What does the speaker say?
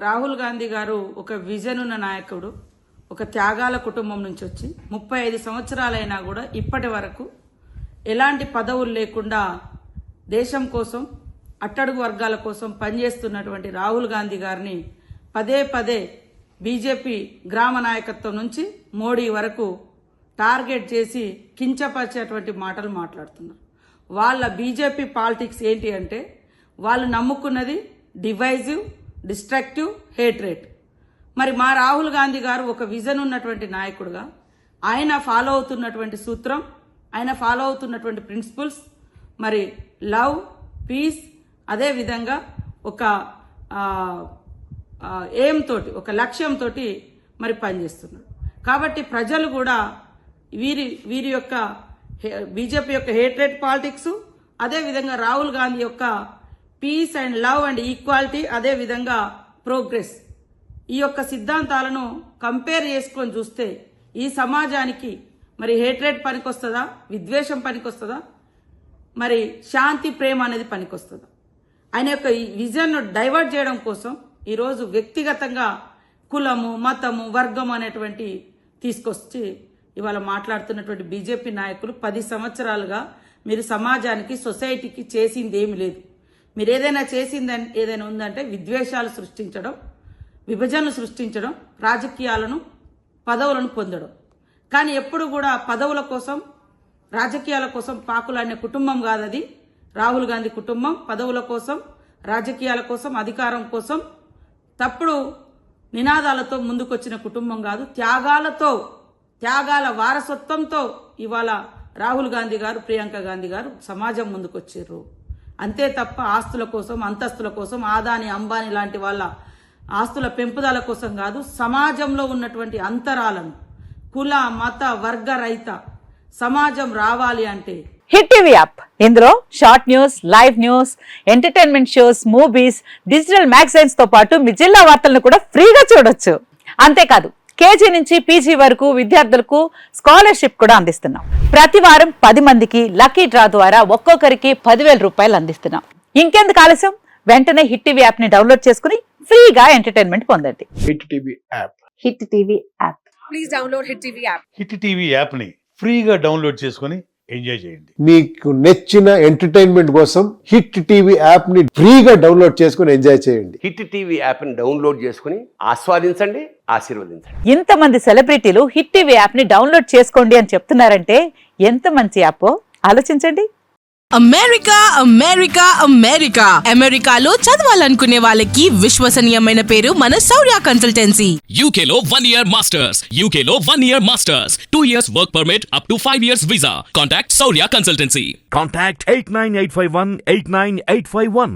రాహుల్ గాంధీ గారు ఒక విజన్ ఉన్న నాయకుడు, ఒక త్యాగాల కుటుంబం నుంచి వచ్చి 35 సంవత్సరాలైనా కూడా ఇప్పటి వరకు ఎలాంటి పదవులు లేకుండా దేశం కోసం, అట్టడుగు వర్గాల కోసం పనిచేస్తున్నటువంటి రాహుల్ గాంధీ గారిని పదే పదే బీజేపీ గ్రామ నాయకత్వం నుంచి మోడీ వరకు టార్గెట్ చేసి కించపరిచేటువంటి మాటలు మాట్లాడుతున్నారు. వాళ్ళ బీజేపీ పాలిటిక్స్ ఏంటి అంటే వాళ్ళు నమ్ముకున్నది డివైజివ్, డిస్ట్రక్టివ్, హేట్రేట్. మరి మా రాహుల్ గాంధీ గారు ఒక విజన్ ఉన్నటువంటి నాయకుడుగా ఆయన ఫాలో అవుతున్నటువంటి సూత్రం, ఆయన ఫాలో అవుతున్నటువంటి ప్రిన్సిపల్స్ మరి లవ్, పీస్, అదే విధంగా ఒక ఎయిమ్ తోటి, ఒక లక్ష్యంతో మరి పనిచేస్తున్నారు. కాబట్టి ప్రజలు కూడా వీరి యొక్క బీజేపీ యొక్క హేట్రేట్ పాలిటిక్స్, అదే విధంగా రాహుల్ గాంధీ యొక్క peace and love and equality, అదే విధంగా ప్రోగ్రెస్, ఈ యొక్క సిద్ధాంతాలను కంపేర్ చేసుకొని చూస్తే ఈ సమాజానికి మరి హేట్రేట్ పనికొస్తుందా, విద్వేషం పనికొస్తుందా, మరి శాంతి, ప్రేమ అనేది పనికొస్తుందా? ఆయన యొక్క విజన్ను డైవర్ట్ చేయడం కోసం ఈరోజు వ్యక్తిగతంగా కులము, మతము, వర్గం అనేటువంటి తీసుకొచ్చి ఇవాళ మాట్లాడుతున్నటువంటి బీజేపీ నాయకులు 10 సంవత్సరాలుగా మీరు సమాజానికి, సొసైటీకి చేసింది ఏమి లేదు. మీరు ఏదైనా చేసిందని ఏదైనా ఉందంటే విద్వేషాలు సృష్టించడం, విభజనలు సృష్టించడం, రాజకీయాలను, పదవులను పొందడం. కానీ ఎప్పుడు కూడా పదవుల కోసం, రాజకీయాల కోసం పాకులాడిన కుటుంబం కాదది రాహుల్ గాంధీ కుటుంబం. పదవుల కోసం, రాజకీయాల కోసం, అధికారం కోసం తప్పుడు నినాదాలతో ముందుకొచ్చిన కుటుంబం కాదు. త్యాగాల వారసత్వంతో ఇవాళ రాహుల్ గాంధీ గారు, ప్రియాంక గాంధీ గారు సమాజం ముందుకొచ్చారు. అంతే తప్ప ఆస్తుల కోసం, అంతస్తుల కోసం, ఆదాని, అంబానీ లాంటి వాళ్ళ ఆస్తుల పెంపుదల కోసం కాదు. సమాజంలో ఉన్నటువంటి అంతరాలను, కుల, మత, వర్గ రహిత సమాజం రావాలి అంటే హిట్ టీవీ యాప్. ఇందులో short news, live news, entertainment shows, movies, digital magazines తో పాటు మీ జిల్లా వార్తలను కూడా ఫ్రీగా చూడొచ్చు. అంతేకాదు కేజీ నుంచి పీజీ వరకు విద్యార్థులకు స్కాలర్షిప్ కూడా అందిస్తున్నాం. ప్రతి వారం 10 మందికి లక్కీ డ్రా ద్వారా ఒక్కొక్కరికి 10,000 రూపాయలు అందిస్తున్నాం. ఇంకెందుకు ఆలస్యం, వెంటనే హిట్ టీవీ యాప్ ని డౌన్లోడ్ చేసుకుని ఫ్రీగా ఎంటర్టైన్మెంట్ పొందండి. Hit TV app. Hit TV app. Please download hit TV app. Hit TV app ని ఫ్రీగా డౌన్లోడ్ చేసుకుని ఎంజాయ్ చేయండి. మీకు నచ్చిన ఎంటర్టైన్మెంట్ కోసం హిట్ టీవీ యాప్ ని ఫ్రీగా డౌన్లోడ్ చేసుకుని ఎంజాయ్ చేయండి. హిట్ టీవీ యాప్ ని డౌన్లోడ్ చేసుకుని ఆస్వాదించండి, ఆశీర్వదించండి. ఇంతమంది సెలబ్రిటీలు హిట్ టీవీ యాప్ ని డౌన్లోడ్ చేసుకోండి అని చెప్తున్నారంటే ఎంత మంచి యాప్ ఆలోచించండి. అమెరికా అమెరికాలో చదవాలనుకునే వాళ్ళకి విశ్వసనీయమైన పేరు మన శౌర్య కన్సల్టెన్సీ. UK లో 1 year masters. 2 years work permit up to 5 years visa. Contact Saurya Consultancy. Contact 89851 89851.